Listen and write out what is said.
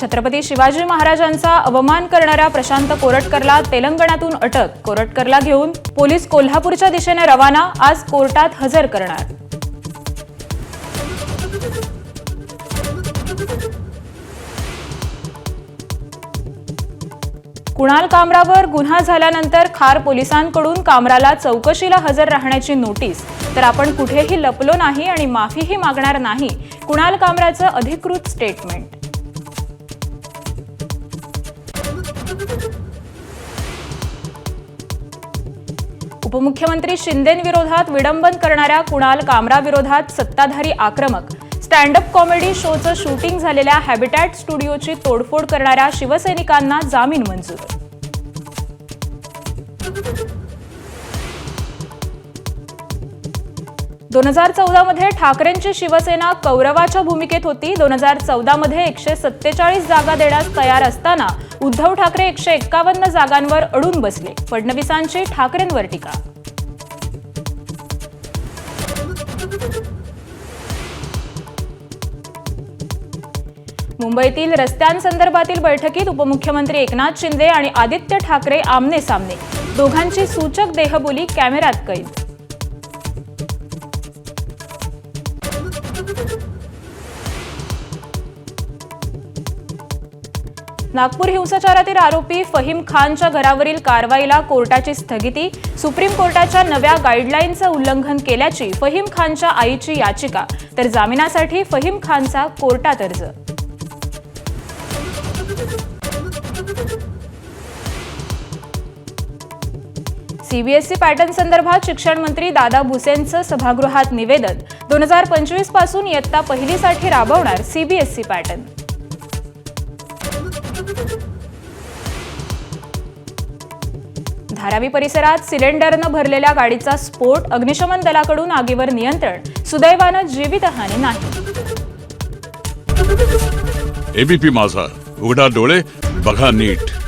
छत्रपती शिवाजी महाराजांचा अवमान करणाऱ्या प्रशांत कोरटकरला तेलंगणातून अटक। कोरटकरला घेऊन पोलीस कोल्हापूरच्या दिशेने रवाना, आज कोर्टात हजर करणार। कुणाल कामरावर गुन्हा झाल्यानंतर खार पोलिसांकडून कामराला चौकशीला हजर राहण्याची नोटीस। तर आपण कुठेही लपलो नाही आणि माफीही मागणार नाही, कुणाल कामराचं अधिकृत स्टेटमेंट। उपमुख्यमंत्री शिंदेंविरोधात विडंबन करणाऱ्या कुणाल कामराविरोधात सत्ताधारी आक्रमक। स्टँड अप कॉमेडी शोचं शूटिंग झालेल्या हॅबिटॅट स्टुडिओची तोडफोड करणाऱ्या शिवसैनिकांना जामीन मंजूर। दोन 2014 मध्ये ठाकरेंची शिवसेना कौरवाच्या भूमिकेत होती। 2014 मध्ये 147 जागा देण्यास तयार असताना उद्धव ठाकरे 151 जागांवर अडून बसले। फडणवीसांची ठाकरेंवर टीका। मुंबईतील रस्त्यांसंदर्भातील बैठकीत उपमुख्यमंत्री एकनाथ शिंदे आणि आदित्य ठाकरे आमने सामने। दोघांची सूचक देहबोली कॅमेऱ्यात कैद। नागपूर हिंसाचारातील आरोपी फहीम खानच्या घरावरील कारवाईला कोर्टाची स्थगिती। सुप्रीम कोर्टाच्या नव्या गाईडलाईनचं उल्लंघन केल्याची फहीम खानच्या आईची याचिका। तर जामिनासाठी फहीम खानचा कोर्टात अर्ज। सीबीएसई पॅटर्न संदर्भात शिक्षण मंत्री दादा भुसेंचं सभागृहात निवेदन। 2025 पासून इयत्ता पहिलीसाठी राबवणार सीबीएसई पॅटर्न। धारावी परिसरात सिलेंडरनं भरलेल्या गाडीचा स्फोट। अग्निशमन दलाकडून आगीवर नियंत्रण। सुदैवानं जीवितहानी नाही। एबीपी माझा, उघडा डोळे बघा नीट।